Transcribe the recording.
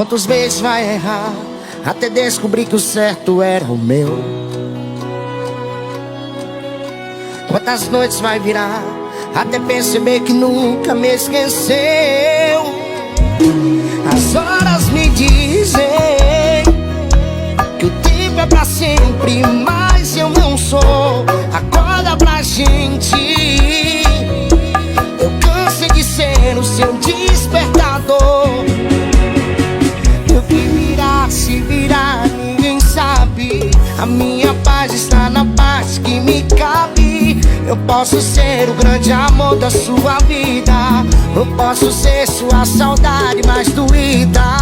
Quantas vezes vai errar até descobrir que o certo era o meu? Quantas noites vai virar até perceber que nunca me esqueceu? As horas me dizem que o tempo é pra sempre, mas eu não sou a corda pra gente. Eu cansei de ser o seu despertador. Eu que virar, se virar, ninguém sabe. A minha paz está na paz que me cabe. Eu posso ser o grande amor da sua vida. Eu posso ser sua saudade mais doída.